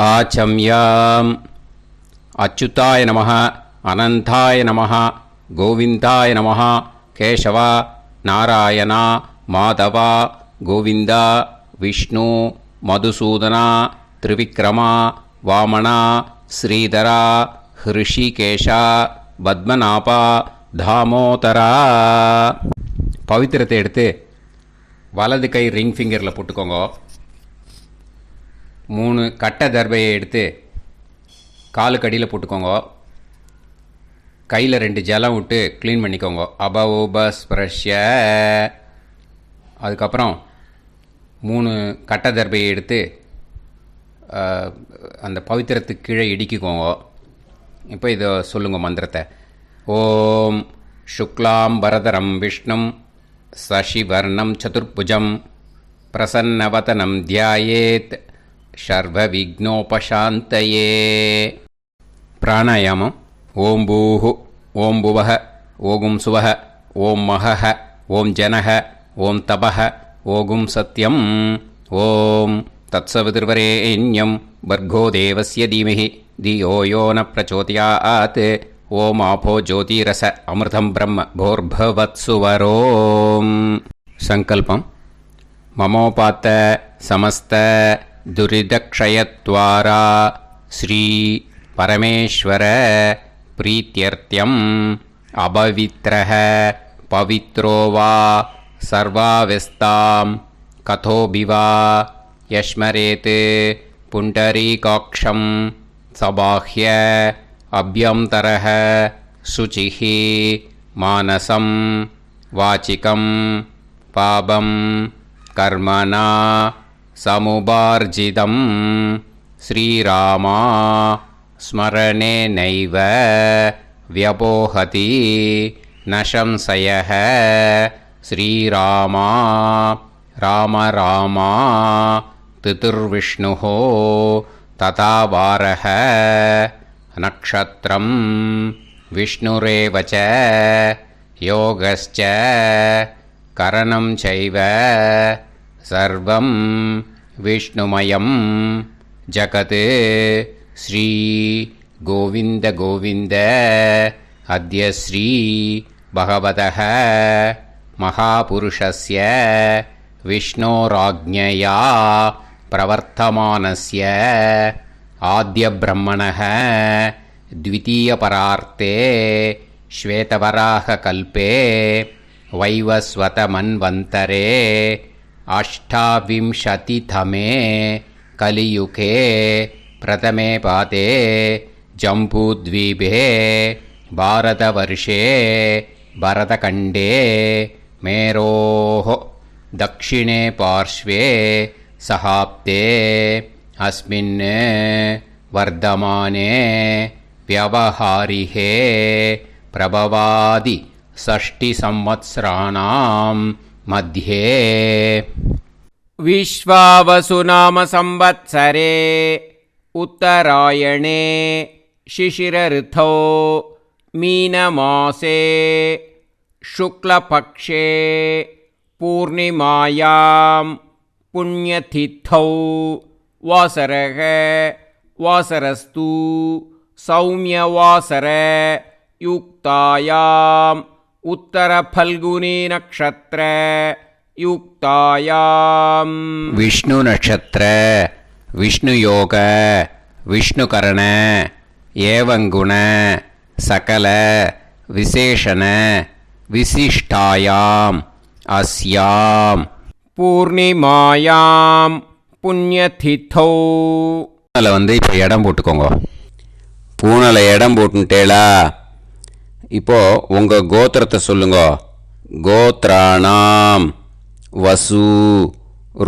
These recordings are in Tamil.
ஆச்சம்யாம். அச்சுதாய நமः, அனந்தாய நமः, கோவிந்தாய நமः, கேசவா, நாராயணா, மாதவா, கோவிந்தா, விஷ்ணு, மதுசூதனா, திரிவிக்ரமா, வாமனா, ஸ்ரீதரா, ஹிருஷிகேஷா, பத்மநாபா, தாமோதரா. பவித்திரத்தை எடுத்து வலது கை ரிங் ஃபிங்கரில் போட்டுக்கோங்க. 3 கட்டை தர்பையை எடுத்து காலுக்கடியில் போட்டுக்கோங்க. கையில் 2 ஜலம் விட்டு க்ளீன் பண்ணிக்கோங்க. அபவோபஸ்பிரஷ்ய. அதுக்கப்புறம் 3 கட்டை தர்பையை எடுத்து அந்த பவித்திரத்துக்கு கீழே இடிக்கிக்கோங்க. இப்போ இதை சொல்லுங்கள் மந்திரத்தை. ஓம் சுக்லாம் வரதரம் விஷ்ணும் சசிவர்ணம் சதுர்புஜம் பிரசன்னவதனம் தியாயேத் சர்வ விக்னோபசாந்தயே. பிராணாயாமம். ஓம் பூஹு, ஓம் புவஹ, ஓகும் சுவஹ, ஓம் மஹஹ, ஓம் ஜனஹ, ஓம் தபஹ, ஓகும் சத்யம். ஓம் தத்சவிதுர்வரேண்யம் பர்கோ தேவஸ்ய தீமஹி தியோ யோ ந பிரச்சோதயாத். ஓம் ஆபோ ஜோதிரச அமிர்தம் பிரம்ம போர்பவத்சுவரோம். சங்கல்பம். மமோபாத்த சமஸ்த துரிதக்ஷயத்வாரா ஸ்ரீ பரமேஸ்வர பிரீத்யர்த்தியம் அபவித்ரஹ பவித்ரோ வா சர்வாவஸ்தாம் கதோபிவா யஸ்மரேத் புண்டரீகாக்ஷம் சபாஹ்ய அப்யந்தரஹ சுசிஹ மானசம் வாசிகம் பாபம் கர்மணா சமுபார்ஜிதம் ஸ்ரீராமா ஸ்மரணேனைவ வ்யபோஹதி நசம்சயः. ஸ்ரீராமா ராம ராமா திதிர்விஷ்ணுः ததா வாரः நக்ஷத்ரம் விஷ்ணுரேவ ச யோகஸ்ச கரணம் சைவ சர்வம் விஷ்ணுமயம் ஜகத். ஸ்ரீ கோவிந்த கோவிந்த அத்ய ஸ்ரீ பகவதः மகாபுருஷஸ்ய விஷ்ணோராஜ்ஞயா பிரவர்த்தமானஸ்ய ஆத்யப்ரஹ்மணः த்விதீயபரார்த்தே ஸ்வேதவராககல்பே வைவஸ்வதமன்வந்தரே அஷ்டாவிம்சதிதமே கலியுகே பிரதமே பாதே ஜம்பூத்வீபே பாரதவர்ஷே பரதகண்டே மேரோः தக்ஷிணே பார்ஷ்வே சஹாப்தே அஸ்மின் வர்தமானே வியவஹாரிஹே பிரபவாதி ஷஷ்டி சம்வத்சராணாம் மத்யே. விஸ்வாவசுநாம சம்வத்சரே உத்தராயணே சிசிரருத்தோ மீனமாசே शुक्लपक्षे पूर्णिमायां पुण्यतिथौ वासरः वासरस्तु सौम्यवासर युक्तायाम् उत्तरफल्गुनी नक्षत्र युक्तायां विष्णु नक्षत्र विष्णु योग विष्णुकरण एवं गुण सकल विशेषण विशिष्टायाम अस्याम பூர்ணிமாயாம் புண்ணியதிதோ. பூனலை வந்து இப்போ இடம் போட்டுக்கோங்க. பூனலை இடம் போட்டுட்டேளா? இப்போது உங்கள் கோத்திரத்தை சொல்லுங்க. கோத்ராணாம் வசு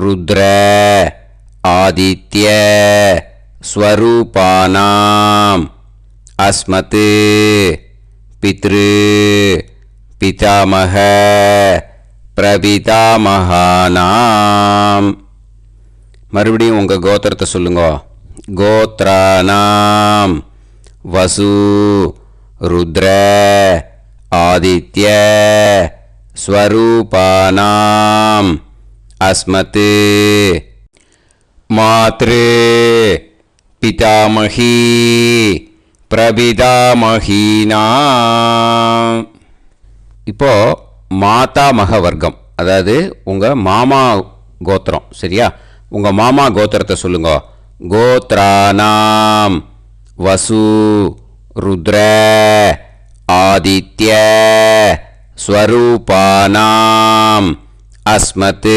ருத்ர ஆதித்ய ஸ்வரூபானாம் அஸ்மத் பித்ரு பிதாமக பிரபிதாமகானாம். மறுபடியும் உங்கள் கோத்திரத்தை சொல்லுங்க. கோத்ரானாம் வசு ருத்ர ஆதித்ய ஸ்வரூபானாம் அஸ்மத் மாத்ரு பிதாமகி பிரபிதாமகீனா. இப்போ மாதாமக வர்க்கம், அதாவது உங்கள் மாமா கோத்திரம், சரியா? உங்கள் மாமா கோத்திரத்தை சொல்லுங்க. கோத்ரானாம் வசு ருத்ர ஆதித்ய ஸ்வரூபானாம் அஸ்மத்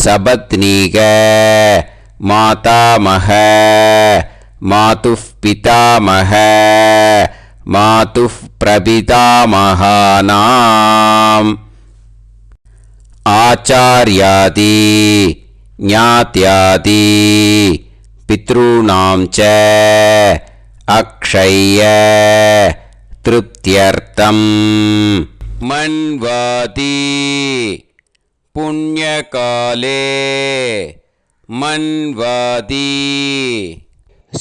சபத்னீக மாதாமக மாதுஃப் பிதாமக மாதுஃப் பிரபிதாமகானாம் ஆச்சார்யாதி ஞாத்யாதி பித்ருணாம் ச அக்ஷய திருப்தியர்த்தம் மன்வாதி புண்ணியகாலே மன்வாதி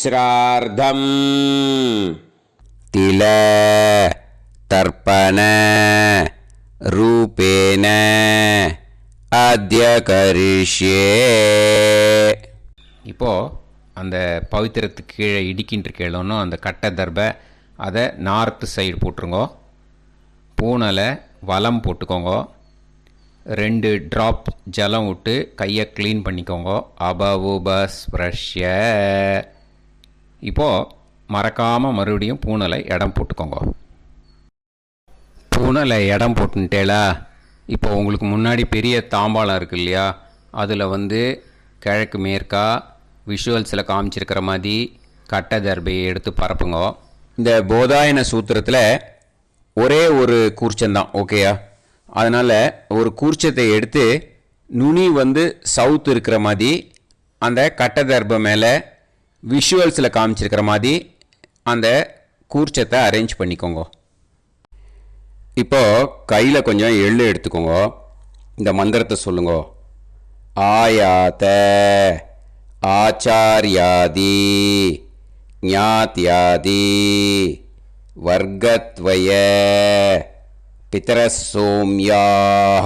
ஸ்ரார்த்தம் தில தர்ப்பண ரூபேன அத்ய கரிஷ்யே. இப்போது அந்த பவித்திரத்துக்கு கீழே இடிக்கின்ற கேளோன்னு அந்த கட்டை தர்பை அதை நார்த்து சைடு போட்டுருங்கோ. பூனலை வலம் போட்டுக்கோங்க. 2 ட்ராப் ஜலம் விட்டு கையை க்ளீன் பண்ணிக்கோங்க. அபவுபஸ்ப்ரஷ்ய. இப்போது மறக்காமல் மறுபடியும் பூனலை இடம் போட்டுக்கோங்க. பூனலை இடம் போட்டுட்டேலா. இப்போ உங்களுக்கு முன்னாடி பெரிய தாம்பாளம் இருக்கு இல்லையா, அதில் கிழக்கு மேற்கா விஷுவல்ஸில் காமிச்சிருக்கிற மாதிரி கட்டை தர்பையை எடுத்து பரப்புங்க. இந்த போதாயன சூத்திரத்தில் ஒரே ஒரு கூர்ச்சந்தான், ஓகேயா? அதனால் ஒரு கூர்ச்சத்தை எடுத்து நுனி சவுத் இருக்கிற மாதிரி அந்த கட்டை தர்பை மேலே விஷுவல்ஸில் காமிச்சிருக்கிற மாதிரி அந்த கூர்ச்சத்தை அரேஞ்ச் பண்ணிக்கோங்க. இப்போது கையில் கொஞ்சம் எள்ளு எடுத்துக்கோங்க. இந்த மந்திரத்தை சொல்லுங்க. ஆயாத ஆச்சார்யாதி ஞாத்யாதி வர்க்கத்வய பிதரசோம்யாஹ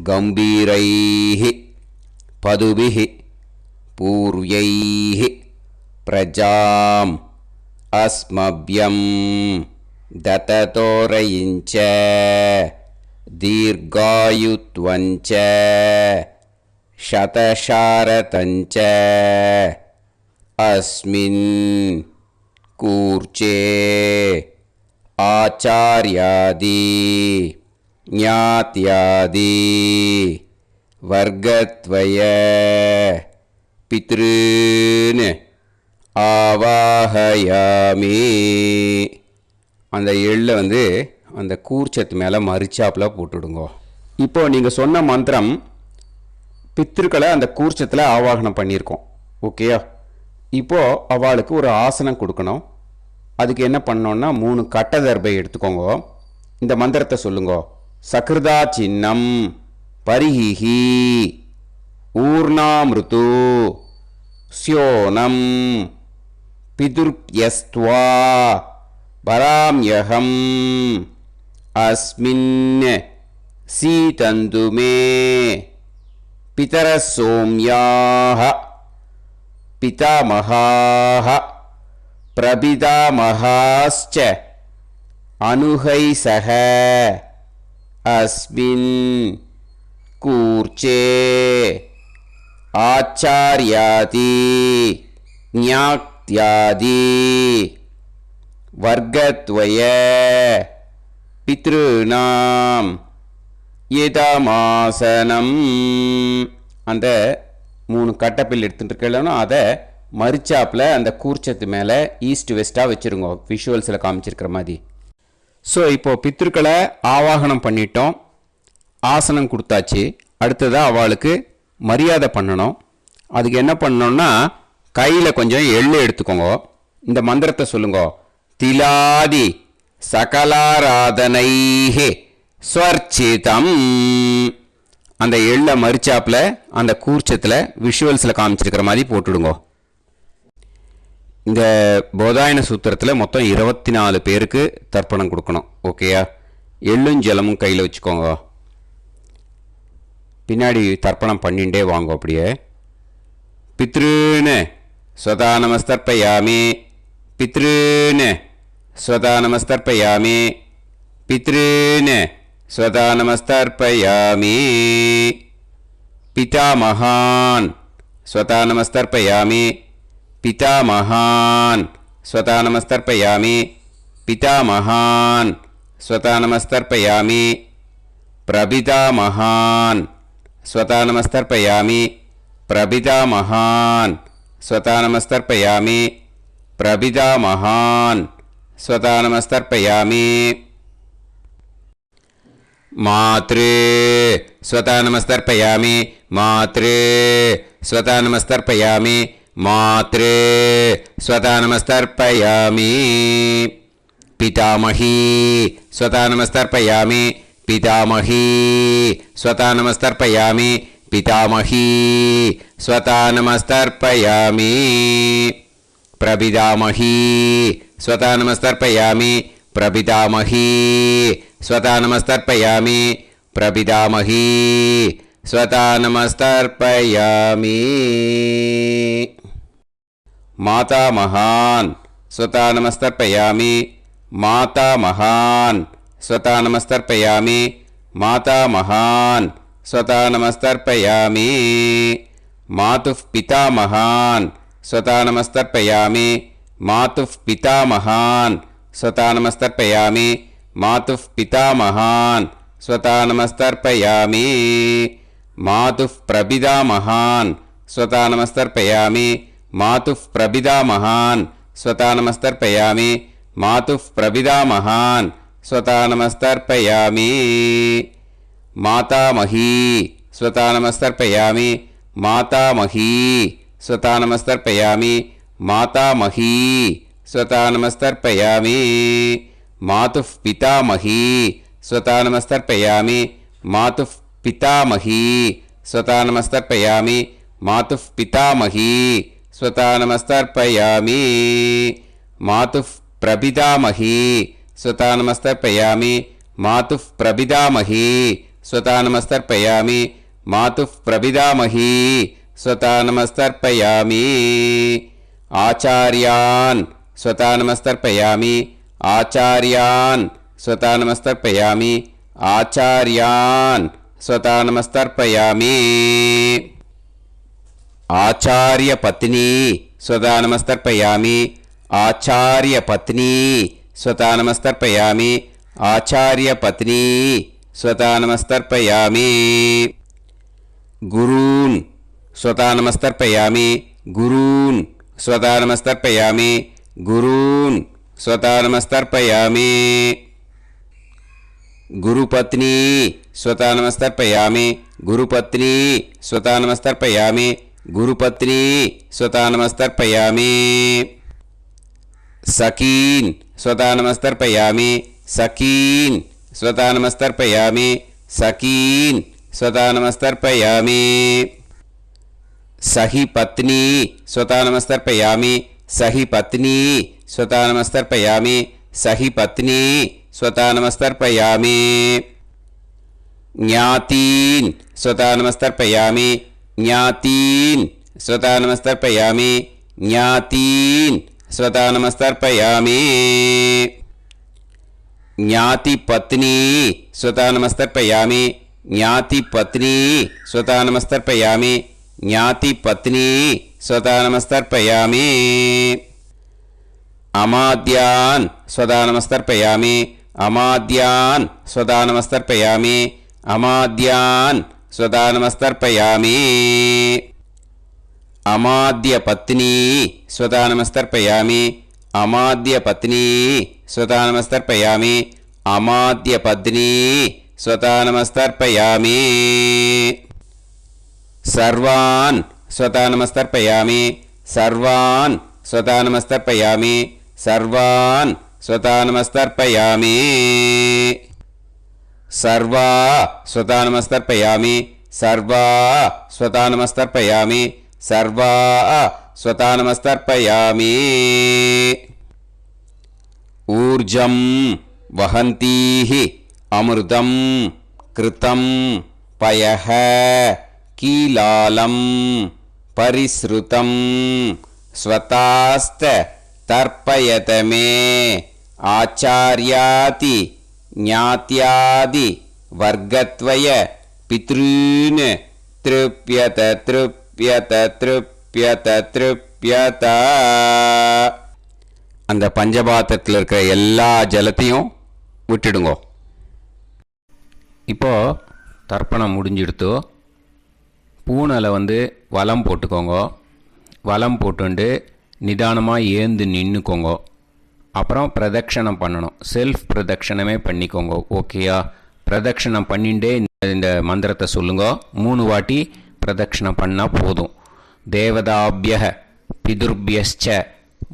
கம்பீரைஹி பதுபிஹி பூர்வைஹி பிரஜாம் அஸ்மப்யம் தததோரயிஞ்ச தீர்காயுத்வஞ்ச சதசாரதஞ்ச அஸ்மின் கூர்ச்சே ஆச்சார்யாதி ஞாத்யாதி வர்க்கத்வய பித்ருன் ஆவாஹயாமி. அந்த எள்ளை அந்த கூர்ச்சத்து மேலே மரிச்சாப்பில் போட்டுவிடுங்க. இப்போது நீங்கள் சொன்ன மந்திரம் பித்ருக்களை அந்த கூர்ச்சத்தில் ஆவாகனம் பண்ணியிருக்கோம், ஓகேயா? இப்போது அவளுக்கு ஒரு ஆசனம் கொடுக்கணும். அதுக்கு என்ன பண்ணோன்னா 3 கட்டை தர்பை எடுத்துக்கோங்க. இந்த மந்திரத்தை சொல்லுங்க. சக்ருதா சின்னம் பரிஹிஹி ஊர்ணாமிருத்து ஸ்யோனம் பிதுர்யஸ்த்வா பராம்யகம் அஸ்மின் சீதந்துமே பிதரசோம்யாஹ பிதாமகாஹ பிரபிதாமகாஸ்ச அனுகைசஹ அஸ்மின் கூர்ச்சே ஆச்சார்யாதி ஞாத்யாதி வர்க்கத்வய பித்ருநாம் இதமாசனம். அந்த 3 கட்டப்பில் எடுத்துகிட்டு இருக்கலன்னா அதை மரிச்சாப்பில் அந்த கூர்ச்சத்து மேலே ஈஸ்ட் வெஸ்ட்டாக வச்சுருங்க, விஷுவல்ஸில் காமிச்சிருக்கிற மாதிரி. ஸோ இப்போது பித்ருக்களை ஆவாகனம் பண்ணிட்டோம், ஆசனம் கொடுத்தாச்சு. அடுத்ததாக அவளுக்கு மரியாதை பண்ணணும். அதுக்கு என்ன பண்ணணும்னா கையில் கொஞ்சம் எள்ளு எடுத்துக்கோங்க. இந்த மந்திரத்தை சொல்லுங்க. திலாதி சகலாராதனைஹே ஸ்வர்ச்சிதம். அந்த எள்ளை மரிச்சாப்பில் அந்த கூர்ச்சத்தில் விஷுவல்ஸில் காமிச்சிருக்கிற மாதிரி போட்டுடுங்க. இந்த போதாயன சூத்திரத்தில் மொத்தம் 24 பேருக்கு தர்ப்பணம் கொடுக்கணும், ஓகேயா? எள்ளும் ஜலமும் கையில் வச்சுக்கோங்க. பின்னாடி தர்ப்பணம் பண்ணிகிட்டே வாங்க. அப்படியே பித்ருன்னு स्वता नमस्तर्पयामि पितॄन् स्वता नमस्तर्पयामि पितॄन् स्वता नमस्तर्पयामि पितामहान् स्वता नमस्तर्पयामि पितामहान् स्वता नमस्तर्पयामि पितामहान् स्वता नमस्तर्पयामि प्रपितामहान् स्वता नमस्तर्पयामि प्रपितामहान् स्वता नमस्तर्पयामि प्रपितामहान् स्वता नमस्तर्पयामि मातृ स्वता नमस्तर्पयामि मातृ स्वता नमस्तर्पयामि मातृ स्वता नमस्तर्पयामि पितामही स्वता नमस्तर्पयामि पितामही स्वता नमस्तर्पयामि पितामही स्वता नमस्तर्पयामि प्रपितामही स्वता नमस्तर्पयामि प्रपितामही स्वता नमस्तर्पयामि प्रपितामही स्वता नमस्तर्पयामि मातामहान् स्वता नमस्तर्पयामि मातामहान् स्वता नमस्तर्पयामि मातामहान् स्वता नमस्तर्पयामि मातुः पितामहान् स्वता नमस्तर्पयामि मातुः पितामहान् स्वता नमस्तर्पयामि मातुः पितामहान् स्वता नमस्तर्पयामि मातुः प्रपितामहान् स्वता नमस्तर्पयामि मातुः प्रपितामहान् स्वता नमस्तर्पयामि मातुः प्रपितामहान् स्वता नमस्तर्पयामि मातामही स्वता नमस्तर्पयामि मातामही स्वता नमस्तर्पयामि मातामही स्वता नमस्तर्पयामि मातुः पितामही स्वता नमस्तर्पयामि मातुः पितामही स्वता नमस्तर्पयामि मातुः पितामही स्वता नमस्तर्पयामि मातुः प्रपितामही स्वता नमस्तर्पयामि मातुः प्रपितामही स्वता नमस्तर्पयामि मातुः प्रपितामही स्वता नमस्तर्पयामि आचार्यान् स्वता नमस्तर्पयामि आचार्यान् स्वता नमस्तर्पयामि आचार्यान् स्वता नमस्तर्पयामि आचार्यपत्नी स्वता नमस्तर्पयामि आचार्यपत्नी स्वता नमस्तर्पयामि आचार्यपत्नी स्वता नमस्तर्पयामि गुरून् स्वता नमस्तर्पयामि गुरून् स्वता नमस्तर्पयामि गुरून् स्वता नमस्तर्पयामि गुरुपत्नी स्वता नमस्तर्पयामि गुरुपत्नी स्वता नमस्तर्पयामि गुरुपत्नी स्वता नमस्तर्पयामि सखीन् स्वता नमस्तर्पयामि सखीन् स्वता नमस्तर्पयामि सखीन् स्वता नमस्तर्पयामि सही पत्नी स्वता नमस्तर्पयामि सही पत्नी स्वता नमस्तर्पयामि सही पत्नी स्वता नमस्तर्पयामि ज्ञातीन् स्वता नमस्तर्पयामि ज्ञातीन् स्वता नमस्तर्पयामि ज्ञातीन् स्वता नमस्तर्पयामि ज्ञातिपत्नी स्वता नमस्तर्पयामि ज्ञातिपत्नी स्वता नमस्तर्पयामि ज्ञातिपत्नी स्वता नमस्तर्पयामि अमाद्यान् स्वता नमस्तर्पयामि अमाद्यान् स्वता नमस्तर्पयामि अमाद्यान् स्वता नमस्तर्पयामि अमाद्यपत्नी स्वता नमस्तर्पयामि अमाद्यपत्नी स्वता नमस्तर्पयामि अमाद्यपत्नी स्वता नमस्तर्पयामि सर्वान् स्वता नमस्तर्पयामि सर्वान् स्वता नमस्तर्पयामि सर्वान् स्वता नमस्तर्पयामि सर्वा स्वता नमस्तर्पयामि सर्वा स्वता नमस्तर्पयामि सर्वा स्वता नमस्तर्पयामि ऊर्जं वहन्तीः अमृतं कृतं पयः कीलालं परिसृतं ஸ்வதாஸ்த தர்ப்பயத மே ஆச்சார்யாதி ஞாத்யாதி வர்க்கத்வய பித்ருன் த்ருப்யத த்ருப்யத த்ருப்யத த்ருப்யத. அந்த பஞ்சபாத்திரத்தில் இருக்கிற எல்லா ஜலத்தையும் விட்டுடுங்கோ. இப்போது தர்ப்பணம் முடிஞ்சிடுத்தோ பூனலை வலம் போட்டுக்கோங்க. வலம் போட்டுண்டு நிதானமாக ஏந்து நின்றுக்கோங்க. அப்புறம் பிரதட்சணம் பண்ணணும். செல்ஃப் பிரதட்சணமே பண்ணிக்கோங்க. ஓகேயா? பிரதட்சணம் பண்ணிண்டே இந்த மந்திரத்தை சொல்லுங்க. 3 வாட்டி பிரதட்சணம் பண்ணால் போதும். தேவதாபிய பிதுர்பியச்ச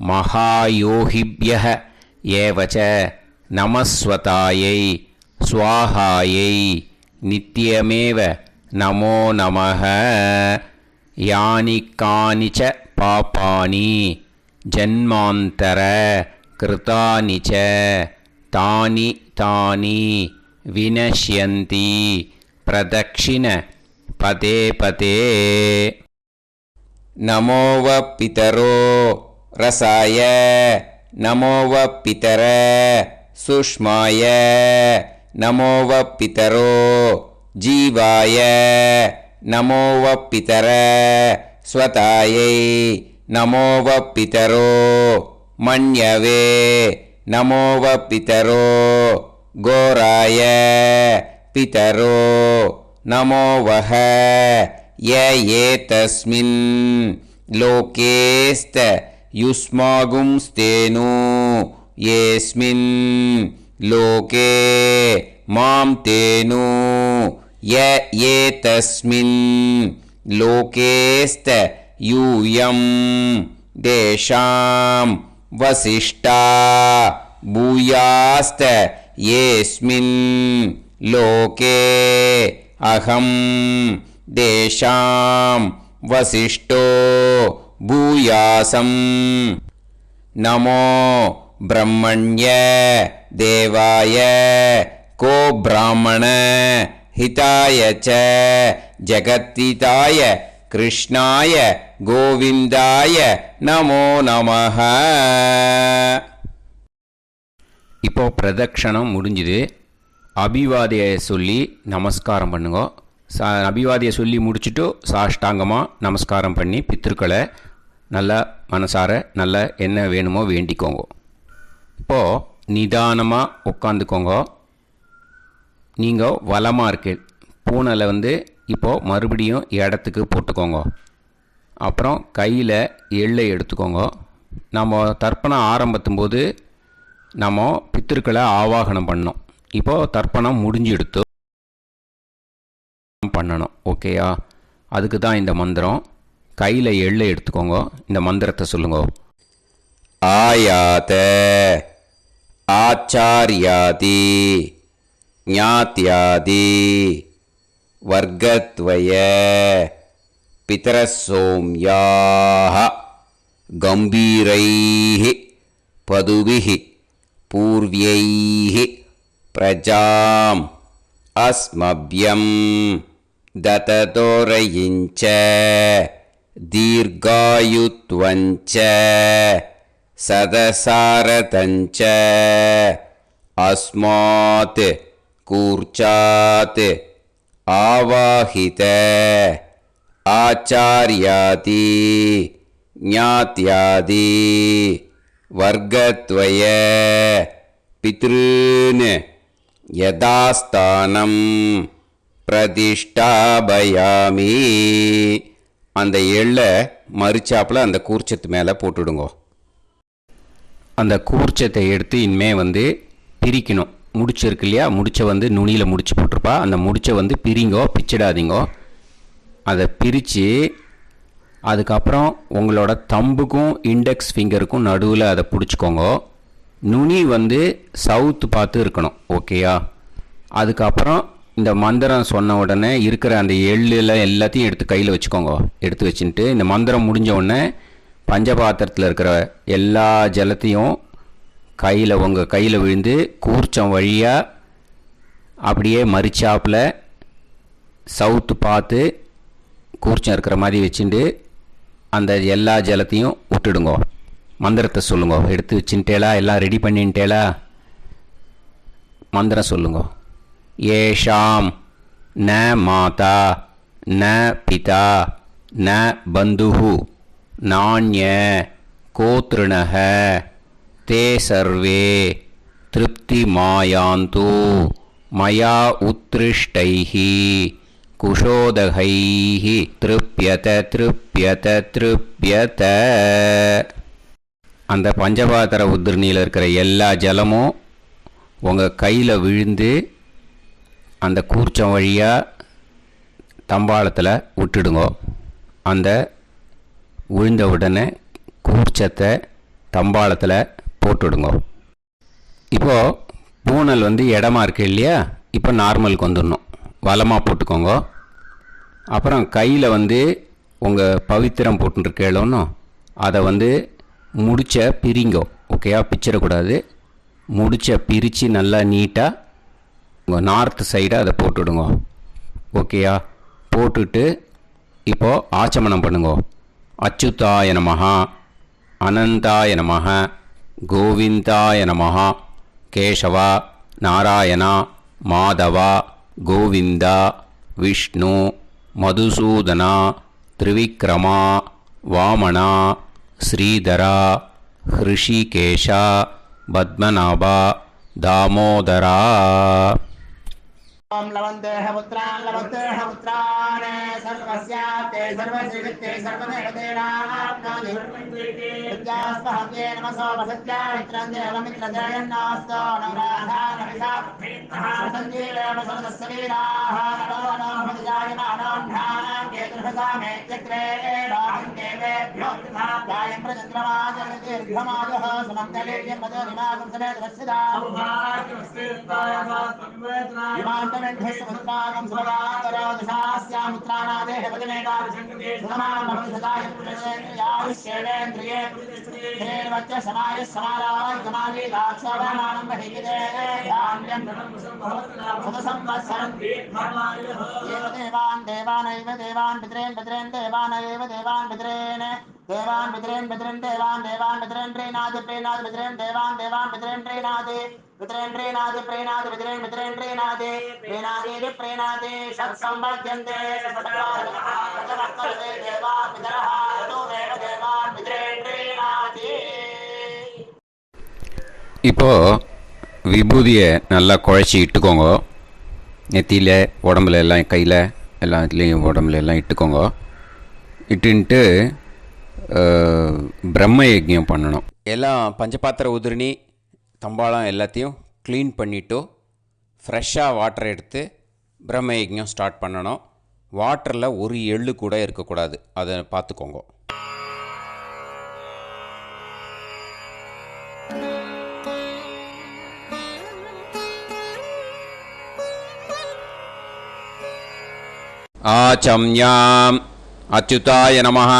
மகாயோகிபிய ஏவச்ச நமஸ்வதாயை ஸ்வாஹாயை நித்யமேவ நமோ நமஹ. யானி கானிச்ச பாபானி ஜன்மாந்தர கிருதானிச்ச தானி தானி வினஷ்யந்தி பிரதக்ஷிண பதே பதே. நமோவ பிதரோ ரசாய நமோவ பிதர சுஷ்மாய நமோவ பிதரோ ஜீவாய நமோவ பிதர ஸ்வதாயை நமோவ பிதரோ மன்யவே நமோவ பிதரோ கோராய பிதரோ நமோவஹ. ஏதஸ்மின் லோகேஸ்த யுஸ்மாகும்ஸ்தேனு ஏஸ்மின் லோகே மாம் தேனு. ஏதஸ்மின் லோகேஸ்த யூயம் தேஷாம் வசிஷ்டா பூயாஸ்த ஏஸ்மின் லோகே அகம் தேஷாம் வசிஷ்டோ பூயாசம். நமோ பிரம்மண்ய தேவாய கோ பிராமண ஹிதாய ச ஜகத்ஹிதாய கிருஷ்ணாய கோவிந்தாய நமோ நமஹ. இப்போ பிரதட்சணம் முடிஞ்சுது. அபிவாதியை சொல்லி நமஸ்காரம் பண்ணுங்க. அபிவாதியை சொல்லி முடிச்சுட்டு சாஷ்டாங்கமாக நமஸ்காரம் பண்ணி பித்திருக்களை நல்லா மனசார நல்லா என்ன வேணுமோ வேண்டிக்கோங்க. இப்போது நிதானமாக உட்காந்துக்கோங்க. நீங்கள் வலமாக இருக்கு பூனலை இப்போது மறுபடியும் இடத்துக்கு போட்டுக்கோங்க. அப்புறம் கையில் எள்ளை எடுத்துக்கோங்க. நம்ம தர்ப்பணம் ஆரம்பித்தும்போது நம்ம பித்திருக்களை ஆவாகனம் பண்ணோம். இப்போது தர்ப்பணம் முடிஞ்செடுத்து பண்ணணும். ஓகேயா? அதுக்கு தான் இந்த மந்திரம். கையில் எள்ளை எடுத்துக்கோங்க. இந்த மந்திரத்தை சொல்லுங்க. ஆயாத ஆச்சார்யாதி ஞாத்யாதி வர்க்கத்வய பிதரசோம்யாஹ கம்பீரைஹ பதுபிஹ பூர்வ்யைஹ பிரஜாம் அஸ்மப்யம் தததோரயிஞ்ச தீர்காயுத்வஞ்ச சதசாரதஞ்ச அஸ்மாத் கூர்ச்சாத் ஆவாஹித ஆச்சார்யாதி ஞாத்யாதி வர்க்கத்வய பித்ருன் யதாஸ்தானம் பிரதிஷ்டாபயாமி. அந்த எள்ளை மறிச்சாப்பில் அந்த கூர்ச்சத்து மேலே போட்டுடுங்க. அந்த கூர்ச்சத்தை எடுத்து இனிமே பிரிக்கணும். முடிச்சு இருக்கு இல்லையா? முடிச்சை நுனியில் முடிச்சு போட்டிருப்பா. அந்த முடிச்சை பிரிங்கோ, பிச்சிடாதீங்கோ. அதை பிரித்து அதுக்கப்புறம் உங்களோட தம்புக்கும் இண்டெக்ஸ் ஃபிங்கருக்கும் நடுவில் அதை பிடிச்சிக்கோங்க. நுனி சவுத்து பார்த்து இருக்கணும். ஓகேயா? அதுக்கப்புறம் இந்த மந்திரம் சொன்ன உடனே இருக்கிற அந்த எள்ளில் எல்லாத்தையும் எடுத்து கையில் வச்சுக்கோங்க. எடுத்து வச்சுட்டு இந்த மந்திரம் முடிஞ்ச உடனே பஞ்சபாத்திரத்தில் இருக்கிற எல்லா ஜலத்தையும் உங்கள் கையில் விழுந்து கூர்ச்சம் வழியாக அப்படியே மறிச்சாப்பில் சவுத்து பார்த்து கூர்ச்சம் இருக்கிற மாதிரி வச்சுட்டு அந்த எல்லா ஜலத்தையும் விட்டுடுங்கோ. மந்திரத்தை சொல்லுங்கோ. எடுத்து வச்சுட்டேலா? எல்லாம் ரெடி பண்ணிட்டேலா? மந்திரம் சொல்லுங்கோ. ஏஷாம் ந மாதா ந பிதா ந பந்துஹு நாண்ய கோத்ருணஹ தே சர்வே திருப்திமாயாந்து மயா உத்ருஷ்டைஹி குஷோதகைஹி திருப்யத திருப்யத திருப்யத. அந்த பஞ்சபாத்திர உதிரணியில் இருக்கிற எல்லா ஜலமும் உங்கள் கையில் விழுந்து அந்த கூர்ச்சம் வழியாக தம்பாளத்தில் விட்டுடுங்கோ. அந்த விழுந்த உடனே கூர்ச்சத்தை தம்பாளத்தில் போட்டுடுங்கோ. இப்போது பூனல் இடமா இருக்கு இல்லையா? இப்போ நார்மலுக்கு வந்துடணும். வலமாக போட்டுக்கோங்க. அப்புறம் கையில் உங்கள் பவித்திரம் போட்டுருக்கேளோன்னு அதை முடிச்ச பிரிங்கோ. ஓகேயா? பிச்சிடக்கூடாது. முடிச்ச பிரித்து நல்லா நீட்டாக உங்கள் நார்த் சைடை அதை போட்டுவிடுங்க. ஓகேயா? போட்டுட்டு இப்போது ஆச்சமனம் பண்ணுங்கோ. அச்சுதாய நமஹ அனந்தாய நமஹ கோவிந்தாய நமஹ கேசவா நாராயணா மாதவா கோவிந்தா விஷ்ணு மதுசூதனா திரிவிக்ரமா வாமனா ஸ்ரீதரா ஹிருஷிகேஷா பத்மநாபா தாமோதரா. ओम लवन्तेह पुत्रान् सर्वस्याप्ते सर्वश्रीवित्ते सर्वदेवतेनाप्नोति विद्यास्पहव्ये नमसो वसत्यामित्रं देवमित्रजयन्नास्तो नवराधानविषा सञ्जीवेम सरदस्सवीराः नमो नमोऽजायमानोऽन्धानां केतुर्हसामेत्यग्रे बाहुं देवेभ्यो गायं प्रचन्द्रमाजर्दीर्घमायुः सुमङ्गलीर्यन्मदोनिमागं समेतवस्यदा ेभ्यस्तभद्रागं सुभगान्तरोदशास्यामुत्राणादेह वदनेकाभिषङ्गेन्द्रिये वच्च समाय समारागमाली दाक्षावानानं बहिगिदे धान्यं संवत्सरं देवान् देवान् पितॄन् पितॄन् देवानैव देवान् पितॄन् देवान् पितॄन् पितॄन् देवान् देवान् पितॄन् प्रीणाति प्रीणाति पितॄन् देवान् देवान् पितॄन् प्रीणाति पितॄन् प्रीणाति प्रीणाति पितॄन् पितॄन् प्रीणाति प्रीणाति प्रीणाति षट्संवर्ध्यन्ते सचवर्तते देवा पितरः तो देव देवान् पितॄन् प्रीणाति. இப்போ விபூதியை நல்லா குழச்சி இட்டுக்கோங்க. நெத்தியில் உடம்புல எல்லாம் கையில் எல்லாத்துலேயும் உடம்புல எல்லாம் இட்டுக்கோங்க. இட்டுன்ட்டு பிரம்ம யஜ்ஞம் பண்ணணும். எல்லாம் பஞ்சபாத்திர உதிரணி தம்பாளம் எல்லாத்தையும் க்ளீன் பண்ணிவிட்டு ஃப்ரெஷ்ஷாக வாட்டர் எடுத்து பிரம்ம யஜ்ஞம் ஸ்டார்ட் பண்ணணும். வாட்டரில் ஒரு எள்ளு கூட இருக்கக்கூடாது. அதை பார்த்துக்கோங்க. ஆச்சம்யாம் அச்சுதாய நமஹ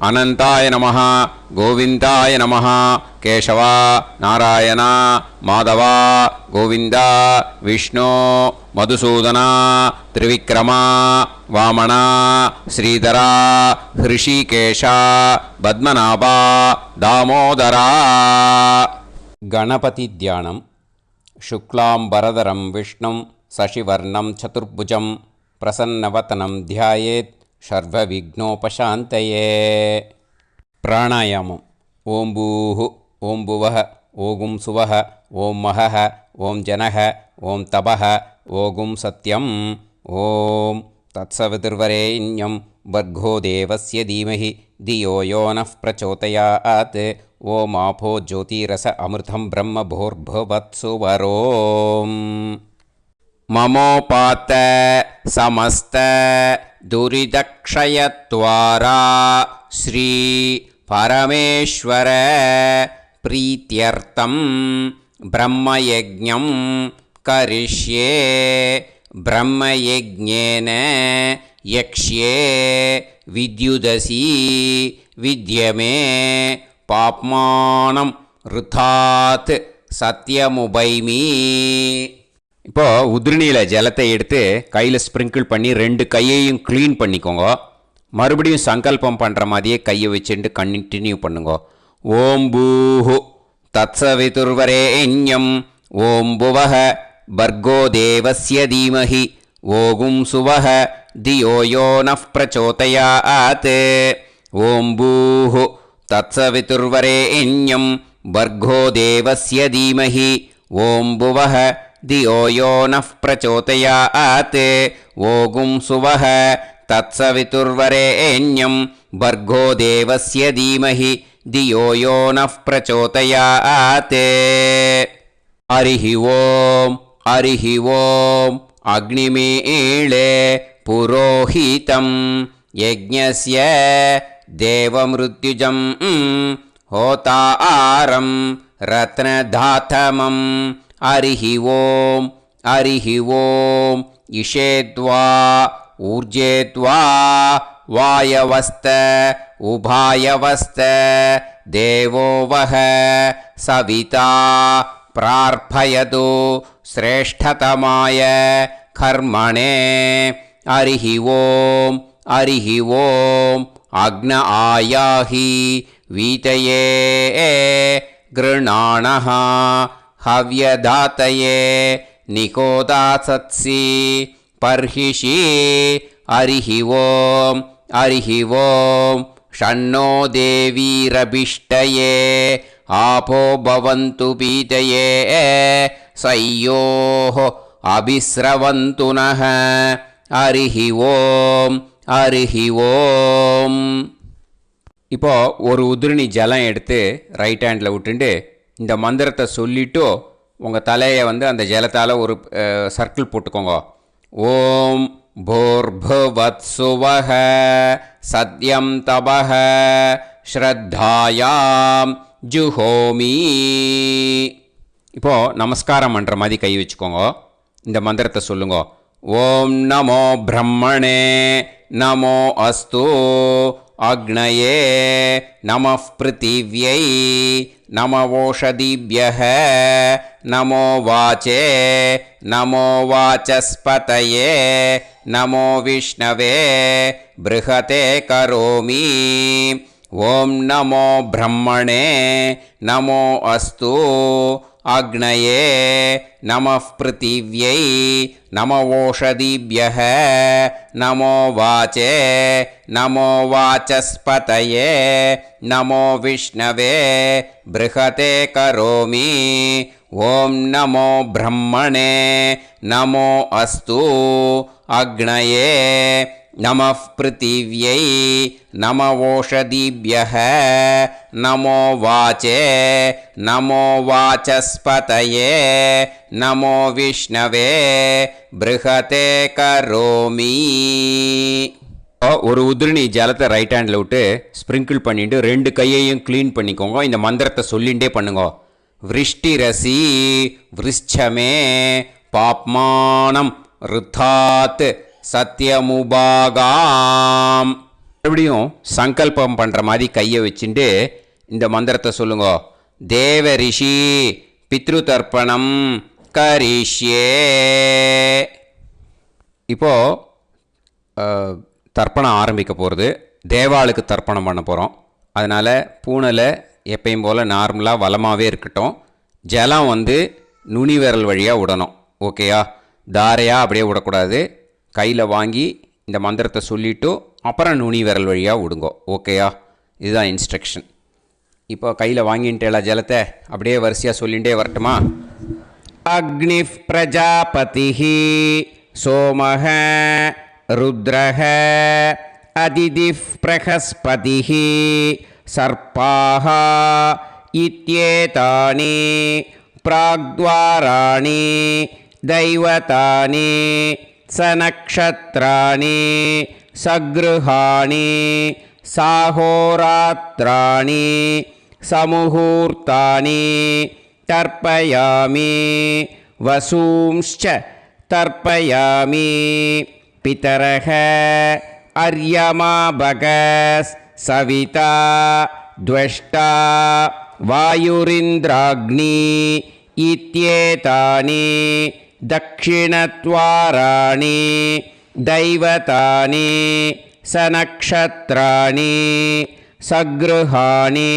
அனந்தாய நமஹ கோவிந்தாய நமஹ கேசவா நாராயணா மாதவா கோவிந்தா விஷ்ணு மதுசூதனா திரிவிக்ரமா வாமனா ஸ்ரீதரா ஹிருஷிகேஷா பத்மநாபா தாமோதரா. கணபதி தியானம். சுக்லாம்பரதரம் விஷ்ணும் சசிவர்ணம் சதுர்புஜம் பிரசன்னவதனம் தியாயேத் சர்வவிக்னோபசாந்தயே. பிராணாயாமம். ஓம் பூஹு ஓம் புவஹ ஓகும் சுவஹ ஓம் மஹஹ ஓம் ஜனஹ ஓம் தபஹ ஓகும் சத்யம். ஓம் தத்சவிதுர்வரேண்யம் வர்கோ தேவஸ்ய தீமஹி தியோ யோ நः பிரச்சோதயாத். ஓம் ஆபோ ஜோதிரஸ அமிர்தம் பிரம்ம பூர்புவத்சு வரோம். மமோபாத்த சமஸ்த துரிதக்ஷயத்வாரா ஸ்ரீ பரமேஸ்வர பிரீத்யர்த்தம் பிரம்மயஜ்ஞம் கரிஷ்யே. பிரம்மயஜ்ஞேன யக்ஷ்யே வித்யுதசி வித்யமே பாப்மானம் ருதாத் சத்யமுபைமி. இப்போது உதிரணியில் ஜலத்தை எடுத்து கையில் ஸ்ப்ரிங்கிள் பண்ணி 2 கையையும் க்ளீன் பண்ணிக்கோங்க. மறுபடியும் சங்கல்பம் பண்ணுற மாதிரியே கையை வச்சுட்டு கண்டினியூ பண்ணுங்க. ஓம் பூஹு தத்சவிதுர்வரேண்யம் ஓம் புவஹ பர்கோ தேவஸ்ய தீமஹி ஓகும் சுவஹ தியோ யோ நஃப் பிரச்சோதயாத். ஓம் பூஹு தத்சவிதுர்வரேண்யம் பர்கோ தேவஸ்ய தீமஹி ஓம் புவஹ தியோ யோ நஃப் பிரச்சோதயாத். ஓகும் சுவஹ தத்சவிதுர்வரேண்யம் பர்கோ தேவஸ்ய தீமஹி தியோ யோ நஃப் பிரச்சோதயாத். ஹரிஹி ஓம் ஹரிஹி ஓம் அக்னிமீளே புரோஹிதம் யஜ்ஞஸ்ய தேவமிருத்யுஜம் ஹோதாரம் ரத்னதாத்தமம். ஹரிஹி ஓம் ஹரிஹி ஓம் இஷேத்வா ஊர்ஜேத்வா வாயவஸ்த உபாயவஸ்த தேவோ வஹ சவிதா பிரார்ப்பயது ஸ்ரேஷ்டதமாய கர்மணே. ஹரிஹி ஓம் ஹரிஹி ஓம் அக்ன ஆயாஹி வீதயே கிருணாணஹ ஹவ்யதாத்தயே நிகோதாசத்சி பர்ஹிஷி. ஹரிஹி ஓம் ஹரிஹி ஓம் ஷன்னோ தேவீரபிஷ்டயே ஆபோ பவந்து பீதயே சய்யோஹ அபிஸ்ரவந்து நஹ. ஹரிஹி ஓம் ஹரிஹி ஓம். இப்போ ஒரு உதிரணி ஜலம் எடுத்து ரைட் ஹேண்டில் விட்டுண்டு இந்த மந்திரத்தை சொல்லிவிட்டு உங்கள் தலையை அந்த ஜலத்தால் ஒரு சர்க்கிள் போட்டுக்கோங்க. ஓம் பூர்புவத்சுவஹ சத்யம் தபஹ ஸ்ரத்தாயாம் ஜுஹோமி. இப்போது நமஸ்காரம் பண்ணுற மாதிரி கை வச்சுக்கோங்க. இந்த மந்திரத்தை சொல்லுங்க. ஓம் நமோ பிரம்மணே நமோ அஸ்து அக்னயே நமः பிருத்திவ்யை நமவோஷதிभ्यः நமோ வாச்சே நமோ வாசஸ்பதயே நமோ விஷ்ணவே ப்ருஹதே கரோமி. ஓம் நமோ பிரம்மணே நமோ அஸ்து அக்னயே நமः பிருத்திவ்யை நமவோஷதிभ्यः நமோ வாச்சே நமோ வாசஸ்பதயே நமோ விஷ்ணவே ப்ருஹதே கரோமி. ஓம் நமோ பிரம்மணே நமோ அஸ்து அக்னயே நமः பிருத்திவ்யை நமவோஷதிभ्यः நமோ வாச்சே நமோ வாசஸ்பதயே நமோ விஷ்ணவே ப்ருஹதே கரோமி. ஒரு உதிரணி ஜலத்தை ரைட் ஹேண்டில் விட்டு ஸ்ப்ரிங்கிள் பண்ணிட்டு ரெண்டு கையையும் க்ளீன் பண்ணிக்கோங்க. இந்த மந்திரத்தை சொல்லிகிட்டே பண்ணுங்க. விருஷ்டிரசி விருஷ்சமே பாப்மானம் ருத்தாத் சத்யமுபாகாம். மறுபடியும் சங்கல்பம் பண்ணுற மாதிரி கையை வச்சுட்டு இந்த மந்திரத்தை சொல்லுங்க. தேவ ரிஷி பித்ரு தர்ப்பணம் கரிஷ்யே. இப்போது தர்ப்பணம் ஆரம்பிக்க போகிறது. தேவாளுக்கு தர்ப்பணம் பண்ண போகிறோம். அதனால் பூனையில் எப்பயும் போல் நார்மலாக வளமாகவே இருக்கட்டும். ஜலம் நுனி விரல் வழியாக விடணும். ஓகேயா? தாரையாக அப்படியே விடக்கூடாது. கையில் வாங்கி இந்த மந்திரத்தை சொல்லிவிட்டு அப்புறம் நுனி விரல் வழியாக விடுங்கோ. ஓகேயா? இதுதான் இன்ஸ்ட்ரக்ஷன். இப்போ கையில் வாங்கிட்டேல ஜலத்தை அப்படியே வரிசையாக சொல்லிகிட்டே வரட்டுமா? அக்னி பிரஜாபதி சோமஹ ருத்ரஹ அதிதி பிரகஸ்பதி சர்ப்பாஹ இத்யேதானி பிராக்த்வாராணி தைவதானி சநக்ஷத்ராணி சக்ருஹாணி சாஹோராத்ராணி சமுஹூர்த்தானி தர்ப்பயாமி வசூம்ச்ச தர்ப்பயாமி பிதரஹ அர்யமா பகஸ் சவிதா த்வஷ்டா வாயுரிந்திராக்னி இத்யேதானி தக்ஷிணத்வாராணி தைவதானி सनक्षत्राणि सगृहाणि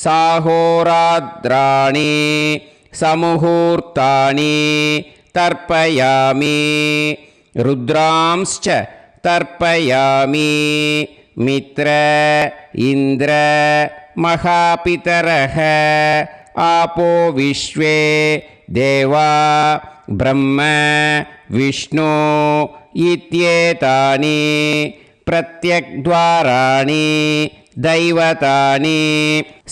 साहोरात्राणि समुहूर्तानि तर्पयामि रुद्रांश्च तर्पयामि मित्र इन्द्र महापितरः आपो विश्वे देवा ब्रह्म विष्णु इत्येतानि प्रत्यग्द्वाराणि दैवतानि